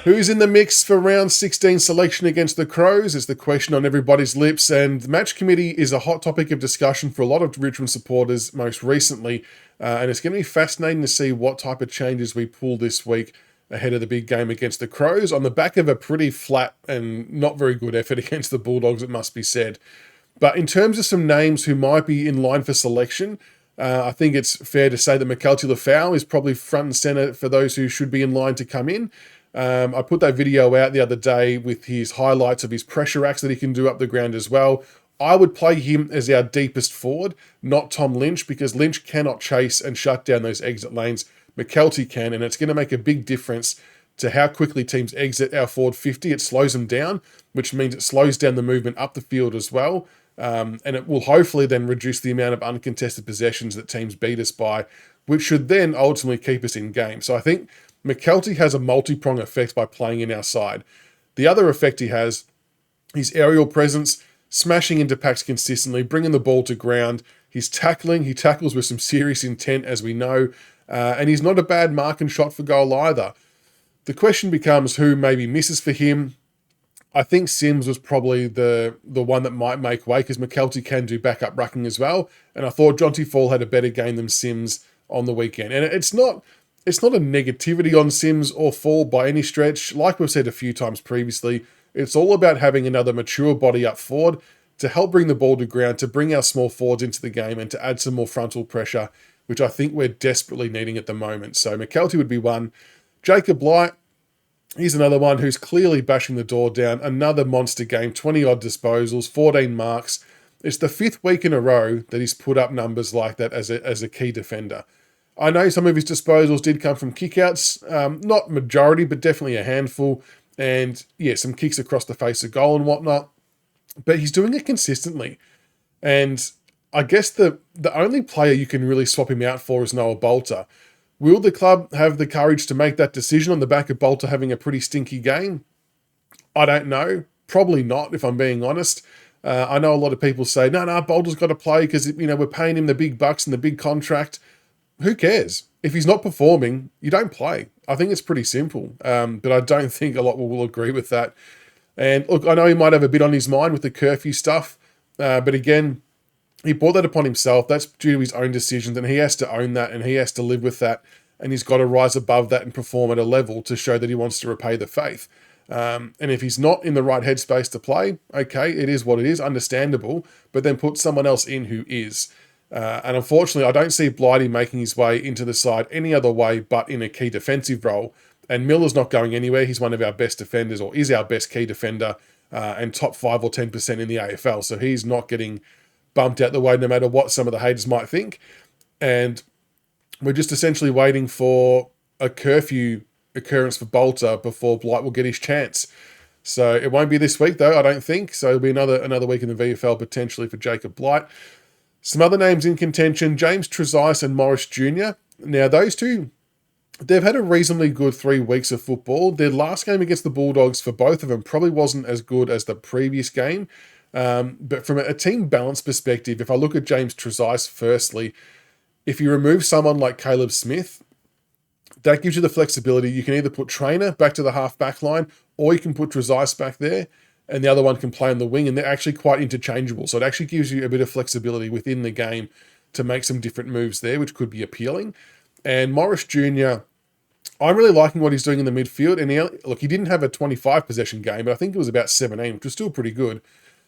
Who's in the mix for round 16 selection against the Crows is the question on everybody's lips, and the match committee is a hot topic of discussion for a lot of Richmond supporters most recently, and it's going to be fascinating to see what type of changes we pull this week ahead of the big game against the Crows on the back of a pretty flat and not very good effort against the Bulldogs, it must be said. But in terms of some names who might be in line for selection, I think it's fair to say that McKelty-Lefau is probably front and centre for those who should be in line to come in. I put that video out the other day with his highlights of his pressure acts that he can do up the ground as well. I would play him as our deepest forward, not Tom Lynch, because Lynch cannot chase and shut down those exit lanes. McKelty can, and it's going to make a big difference to how quickly teams exit our forward 50. It slows them down, which means it slows down the movement up the field as well. And it will hopefully then reduce the amount of uncontested possessions that teams beat us by, which should then ultimately keep us in game. So I think McKelty has a multi-prong effect by playing in our side. The other effect he has is aerial presence, smashing into packs consistently, bringing the ball to ground. He's tackling. He tackles with some serious intent, as we know. And he's not a bad mark and shot for goal either. The question becomes who maybe misses for him. I think Sims was probably the one that might make way because McKelty can do backup rucking as well. And I thought Jonty Fall had a better game than Sims on the weekend. And it's not a negativity on Sims or Fall by any stretch. Like we've said a few times previously, it's all about having another mature body up forward to help bring the ball to ground, to bring our small forwards into the game and to add some more frontal pressure, which I think we're desperately needing at the moment. So McKelty would be one. Jacob Blight, he's another one who's clearly bashing the door down. Another monster game, 20-odd disposals, 14 marks. It's the 5th week in a row that he's put up numbers like that as a key defender. I know some of his disposals did come from kickouts, not majority, but definitely a handful. And yeah, some kicks across the face of goal and whatnot. But he's doing it consistently. And I guess the only player you can really swap him out for is Noah Bolter. Will the club have the courage to make that decision on the back of Bolter having a pretty stinky game? I don't know. Probably not, if I'm being honest. I know a lot of people say, no, Bolter's got to play because we're paying him the big bucks and the big contract. Who cares? If he's not performing, you don't play. I think it's pretty simple. But I don't think a lot will agree with that. And look, I know he might have a bit on his mind with the curfew stuff. But again, he brought that upon himself. That's due to his own decisions, and he has to own that, and he has to live with that, and he's got to rise above that and perform at a level to show that he wants to repay the faith. And if he's not in the right headspace to play, okay, it is what it is, understandable, but then put someone else in who is. And unfortunately, I don't see Blighty making his way into the side any other way but in a key defensive role, and Miller's not going anywhere. He's one of our best defenders, or is our best key defender, and top 5 or 10% in the AFL, so he's not getting bumped out the way no matter what some of the haters might think. And we're just essentially waiting for a curfew occurrence for Bolter before Blight will get his chance. So it won't be this week though, I don't think. So it'll be another week in the VFL potentially for Jacob Blight. Some other names in contention, James Trezise and Morris Jr. Now those two, they've had a reasonably good 3 weeks of football. Their last game against the Bulldogs for both of them probably wasn't as good as the previous game. But from a team balance perspective, if I look at James Trezise firstly, if you remove someone like Caleb Smith, that gives you the flexibility. You can either put Trainer back to the half-back line, or you can put Trezise back there, and the other one can play on the wing, and they're actually quite interchangeable. So it actually gives you a bit of flexibility within the game to make some different moves there, which could be appealing. And Morris Jr., I'm really liking what he's doing in the midfield. And he didn't have a 25 possession game, but I think it was about 17, which was still pretty good.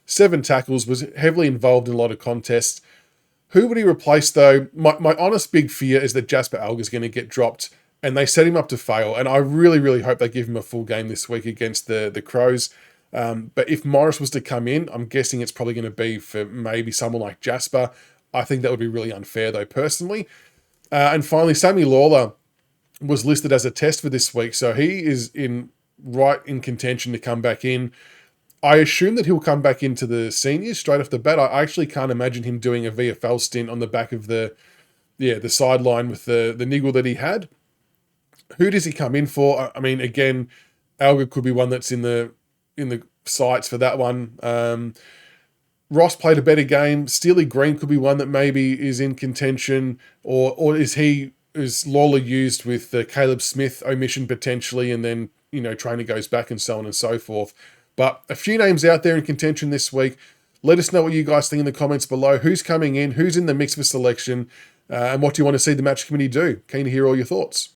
7 tackles, was heavily involved in a lot of contests. Who would he replace, though? My honest big fear is that Jasper Alga's going to get dropped, and they set him up to fail. And I really, really hope they give him a full game this week against the Crows. But if Morris was to come in, I'm guessing it's probably going to be for maybe someone like Jasper. I think that would be really unfair, though, personally. And finally, Sammy Lawler was listed as a test for this week, so he is right in contention to come back in. I assume that he'll come back into the seniors straight off the bat. I actually can't imagine him doing a VFL stint on the back of the sideline with the niggle that he had. Who does he come in for? I mean, again, Alga could be one that's in the sights for that one. Ross played a better game. Steely Green could be one that maybe is in contention, or is Lawler used with the Caleb Smith omission potentially, and then trainer goes back and so on and so forth. But a few names out there in contention this week. Let us know what you guys think in the comments below. Who's coming in? Who's in the mix for selection? And what do you want to see the match committee do? Keen to hear all your thoughts.